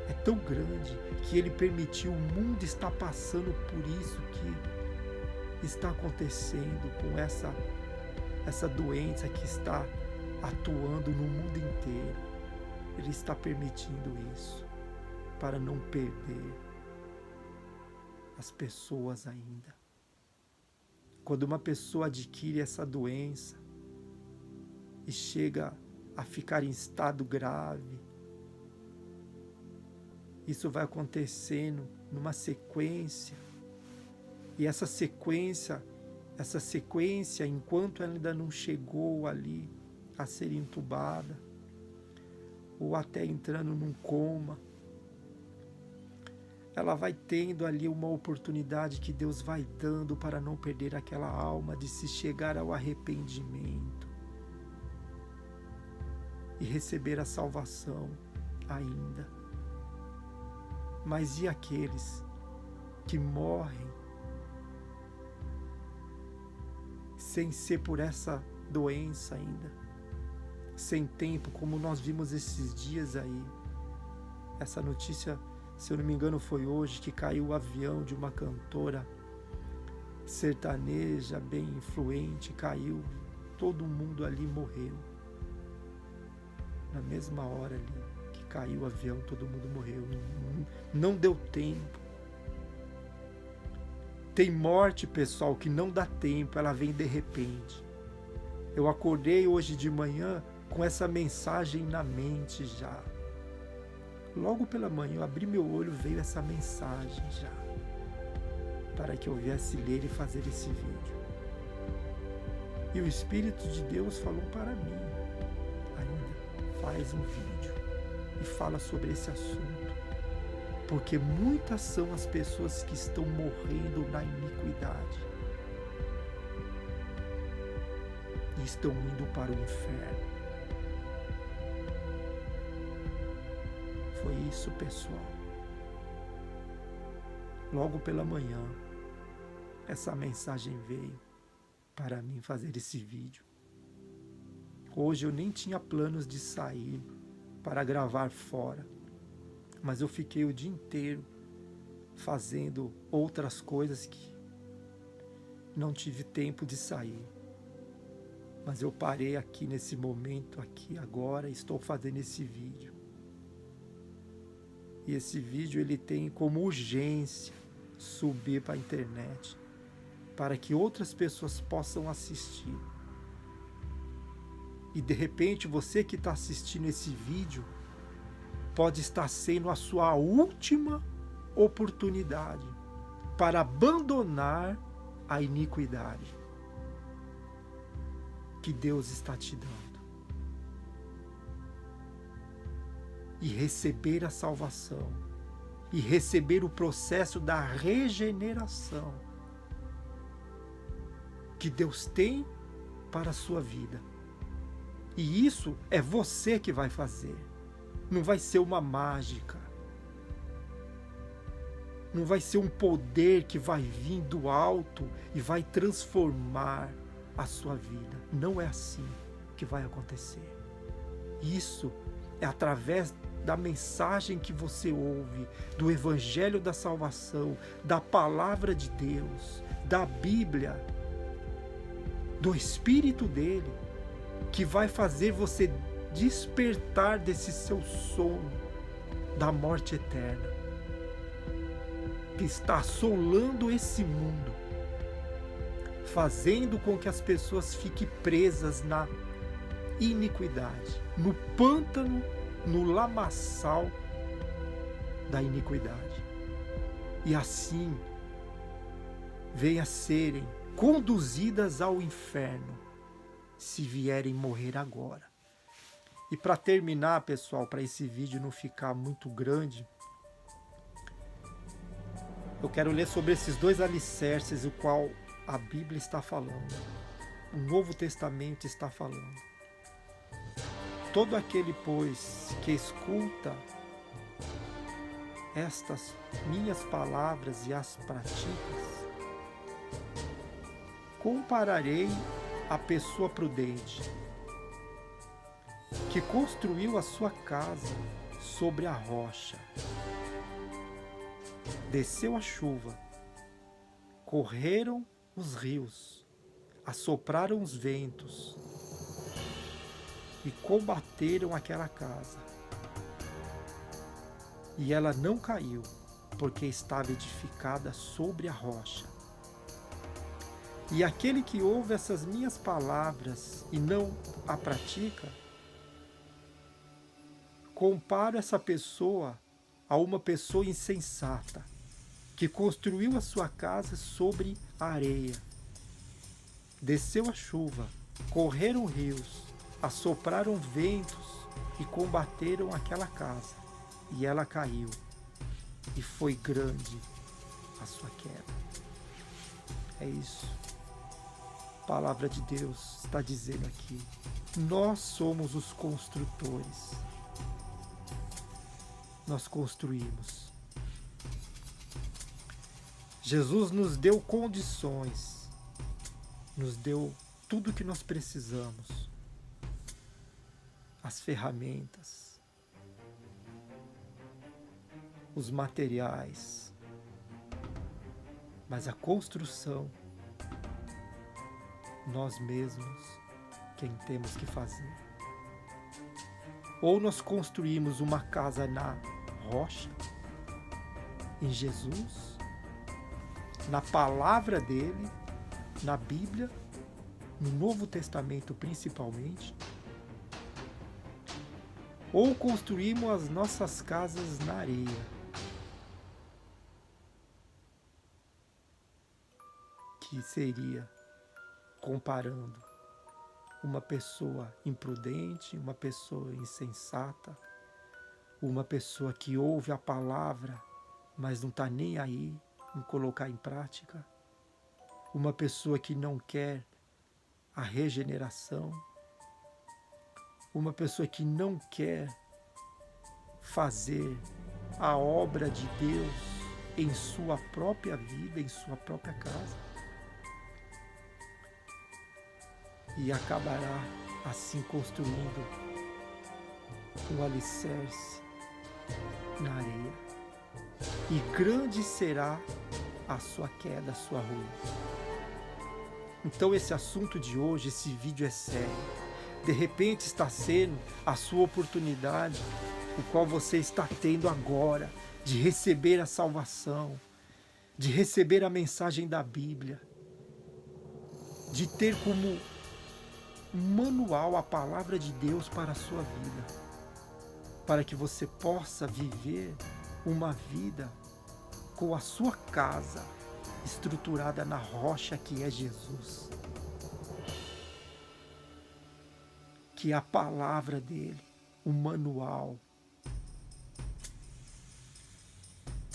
é tão grande que ele permitiu o mundo estar passando por isso que está acontecendo com essa doença que está atuando no mundo inteiro. Ele está permitindo isso para não perder as pessoas ainda. Quando uma pessoa adquire essa doença e chega a ficar em estado grave, isso vai acontecendo numa sequência, e essa sequência, enquanto ela ainda não chegou ali a ser entubada, ou até entrando num coma, ela vai tendo ali uma oportunidade que Deus vai dando para não perder aquela alma, de se chegar ao arrependimento e receber a salvação ainda. Mas e aqueles que morrem sem ser por essa doença ainda, sem tempo, como nós vimos esses dias aí? Essa notícia, se eu não me engano, foi hoje, que caiu o avião de uma cantora sertaneja, bem influente, caiu, todo mundo ali morreu. Na mesma hora ali que caiu o avião, todo mundo morreu. Não deu tempo. Tem morte, pessoal, que não dá tempo, ela vem de repente. Eu acordei hoje de manhã com essa mensagem na mente já. Logo pela manhã, eu abri meu olho, veio essa mensagem já, para que eu viesse ler e fazer esse vídeo. E o Espírito de Deus falou para mim, ainda, faz um vídeo e fala sobre esse assunto, porque muitas são as pessoas que estão morrendo na iniquidade e estão indo para o inferno. Foi isso, pessoal. Logo pela manhã, essa mensagem veio para mim fazer esse vídeo. Hoje eu nem tinha planos de sair para gravar fora, mas eu fiquei o dia inteiro fazendo outras coisas que não tive tempo de sair. Mas eu parei aqui nesse momento, aqui agora, estou fazendo esse vídeo. E esse vídeo ele tem como urgência subir para a internet, para que outras pessoas possam assistir. E de repente você que está assistindo esse vídeo pode estar sendo a sua última oportunidade para abandonar a iniquidade que Deus está te dando e receber a salvação e receber o processo da regeneração que Deus tem para a sua vida. E isso é você que vai fazer. Não vai ser uma mágica. Não vai ser um poder que vai vir do alto e vai transformar a sua vida. Não é assim que vai acontecer. Isso é através da mensagem que você ouve, do Evangelho da Salvação, da Palavra de Deus, da Bíblia, do Espírito dele, que vai fazer você despertar desse seu sono da morte eterna, que está assolando esse mundo, fazendo com que as pessoas fiquem presas na iniquidade, no pântano, no lamaçal da iniquidade. E assim venham a serem conduzidas ao inferno, se vierem morrer agora. E para terminar, pessoal, para esse vídeo não ficar muito grande, eu quero ler sobre esses dois alicerces, o qual a Bíblia está falando, o Novo Testamento está falando. Todo aquele, pois, que escuta estas minhas palavras e as praticas, compararei a pessoa prudente, que construiu a sua casa sobre a rocha. Desceu a chuva, correram os rios, assopraram os ventos e combateram aquela casa. E ela não caiu, porque estava edificada sobre a rocha. E aquele que ouve essas minhas palavras e não a pratica, comparo essa pessoa a uma pessoa insensata, que construiu a sua casa sobre a areia. Desceu a chuva, correram rios, assopraram ventos e combateram aquela casa. E ela caiu, e foi grande a sua queda. É isso. A palavra de Deus está dizendo aqui. Nós somos os construtores. Nós construímos. Jesus nos deu condições, nos deu tudo o que nós precisamos, as ferramentas, os materiais, mas a construção, nós mesmos quem temos que fazer. Ou nós construímos uma casa na rocha, em Jesus, na palavra dele, na Bíblia, no Novo Testamento principalmente, ou construímos as nossas casas na areia, que seria comparando uma pessoa imprudente, uma pessoa insensata, uma pessoa que ouve a palavra, mas não está nem aí em colocar em prática, uma pessoa que não quer a regeneração, uma pessoa que não quer fazer a obra de Deus em sua própria vida, em sua própria casa, e acabará assim construindo um alicerce na areia, e grande será a sua queda, a sua ruína. Então esse assunto de hoje, esse vídeo é sério. De repente está sendo a sua oportunidade, o qual você está tendo agora, de receber a salvação, de receber a mensagem da Bíblia, de ter como manual a palavra de Deus para a sua vida, para que você possa viver uma vida com a sua casa estruturada na rocha que é Jesus, que é a palavra dele, o manual.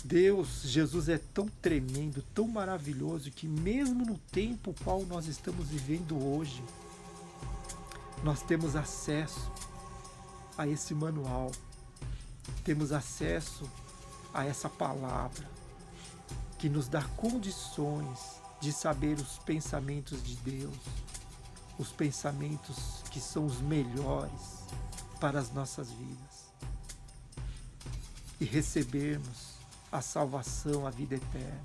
Deus, Jesus é tão tremendo, tão maravilhoso, que mesmo no tempo qual nós estamos vivendo hoje, nós temos acesso a esse manual, temos acesso a essa palavra, que nos dá condições de saber os pensamentos de Deus, os pensamentos que são os melhores para as nossas vidas, e recebermos a salvação, a vida eterna.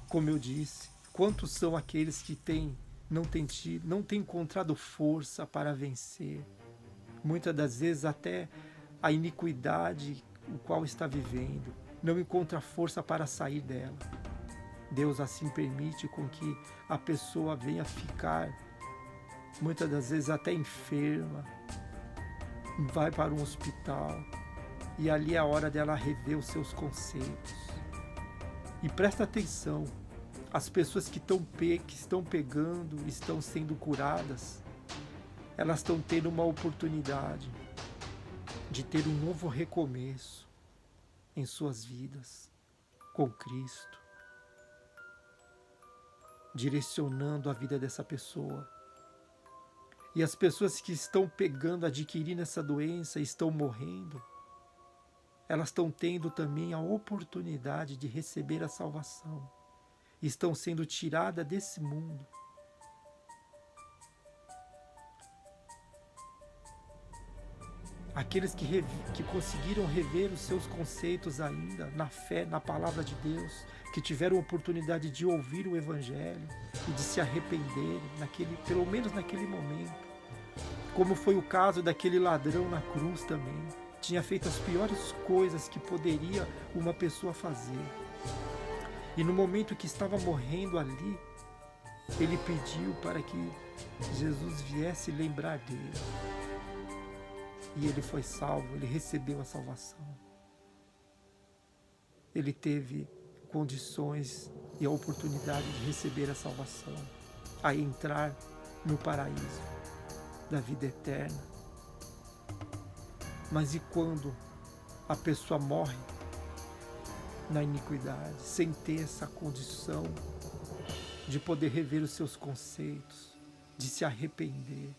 Como eu disse, quantos são aqueles que têm não tem encontrado força para vencer. Muitas das vezes até a iniquidade o qual está vivendo, não encontra força para sair dela. Deus assim permite com que a pessoa venha ficar, muitas das vezes até enferma, vai para um hospital, e ali é a hora dela rever os seus conceitos. E presta atenção, as pessoas que estão pegando, estão sendo curadas, elas estão tendo uma oportunidade de ter um novo recomeço em suas vidas com Cristo, direcionando a vida dessa pessoa. E as pessoas que estão pegando, adquirindo essa doença, estão morrendo, elas estão tendo também a oportunidade de receber a salvação. Estão sendo tiradas desse mundo. Aqueles que conseguiram rever os seus conceitos ainda na fé, na palavra de Deus, que tiveram a oportunidade de ouvir o Evangelho e de se arrependerem, pelo menos naquele momento. Como foi o caso daquele ladrão na cruz também. Tinha feito as piores coisas que poderia uma pessoa fazer. E no momento que estava morrendo ali, ele pediu para que Jesus viesse lembrar dele. E ele foi salvo, ele recebeu a salvação. Ele teve condições e a oportunidade de receber a salvação, a entrar no paraíso da vida eterna. Mas e quando a pessoa morre na iniquidade, sem ter essa condição de poder rever os seus conceitos, de se arrepender?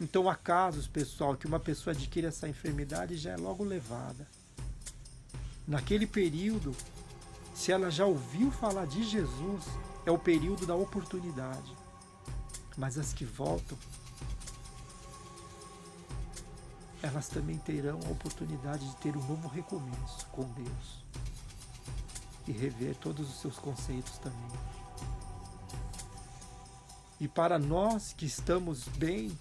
Então há casos, pessoal, que uma pessoa adquire essa enfermidade e já é logo levada. Naquele período, se ela já ouviu falar de Jesus, é o período da oportunidade. Mas as que voltam, elas também terão a oportunidade de ter um novo recomeço com Deus e rever todos os seus conceitos também. E para nós que estamos bem,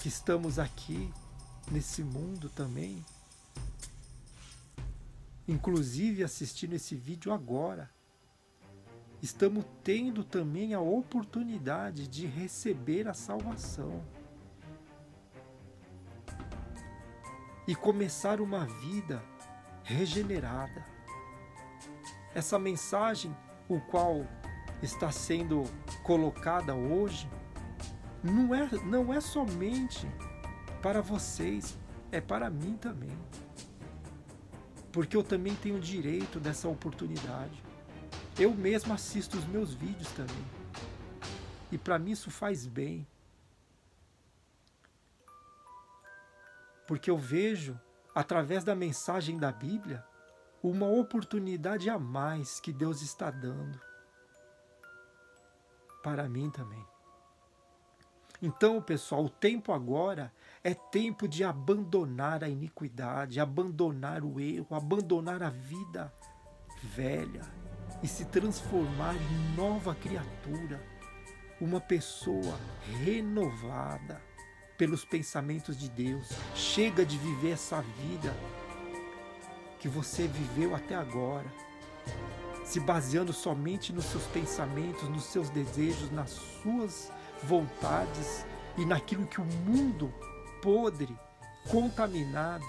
que estamos aqui nesse mundo também, inclusive assistindo esse vídeo agora, estamos tendo também a oportunidade de receber a salvação e começar uma vida regenerada. Essa mensagem, o qual está sendo colocada hoje, não é somente para vocês, é para mim também. Porque eu também tenho direito dessa oportunidade. Eu mesmo assisto os meus vídeos também. E para mim isso faz bem. Porque eu vejo, através da mensagem da Bíblia, uma oportunidade a mais que Deus está dando para mim também. Então, pessoal, o tempo agora é tempo de abandonar a iniquidade, abandonar o erro, abandonar a vida velha e se transformar em nova criatura, uma pessoa renovada pelos pensamentos de Deus. Chega de viver essa vida que você viveu até agora, se baseando somente nos seus pensamentos, nos seus desejos, nas suas vontades e naquilo que o mundo podre, contaminado,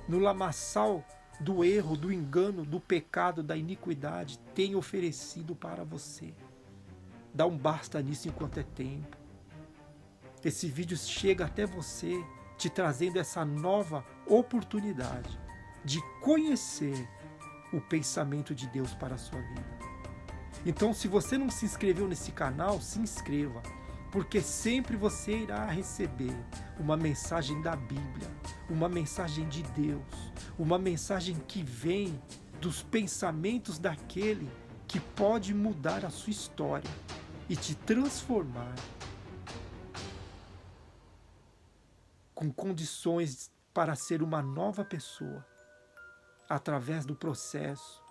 no lamaçal do erro, do engano, do pecado, da iniquidade, tem oferecido para você. Dá um basta nisso enquanto é tempo. Esse vídeo chega até você, te trazendo essa nova oportunidade de conhecer o pensamento de Deus para a sua vida. Então, se você não se inscreveu nesse canal, se inscreva, porque sempre você irá receber uma mensagem da Bíblia, uma mensagem de Deus, uma mensagem que vem dos pensamentos daquele que pode mudar a sua história e te transformar com condições para ser uma nova pessoa, através do processo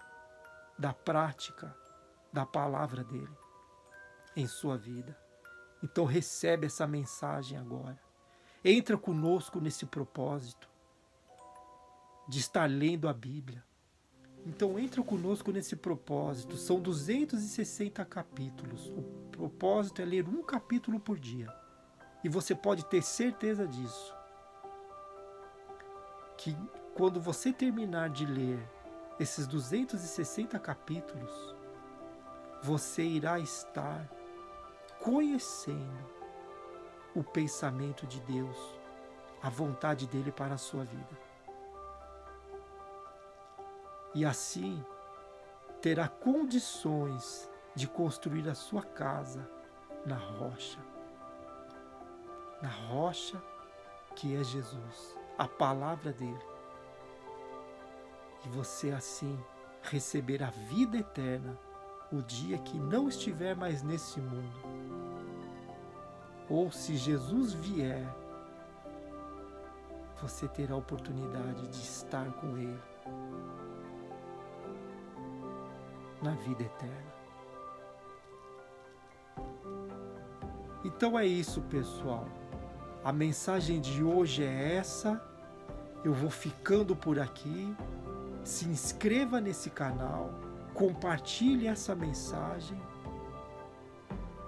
da prática da palavra dele em sua vida. Então recebe essa mensagem agora. Entra conosco nesse propósito de estar lendo a Bíblia. Então entra conosco nesse propósito. São 260 capítulos. O propósito é ler um capítulo por dia. E você pode ter certeza disso. Que quando você terminar de ler esses 260 capítulos, você irá estar conhecendo o pensamento de Deus, a vontade dele para a sua vida. E assim terá condições de construir a sua casa na rocha que é Jesus, a palavra dele. E você assim receber a vida eterna o dia que não estiver mais nesse mundo. Ou se Jesus vier, você terá a oportunidade de estar com ele na vida eterna. Então é isso, pessoal. A mensagem de hoje é essa. Eu vou ficando por aqui. Se inscreva nesse canal, compartilhe essa mensagem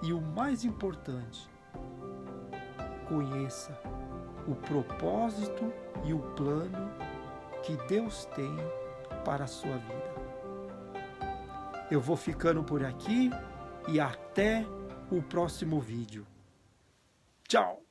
e o mais importante, conheça o propósito e o plano que Deus tem para a sua vida. Eu vou ficando por aqui e até o próximo vídeo. Tchau!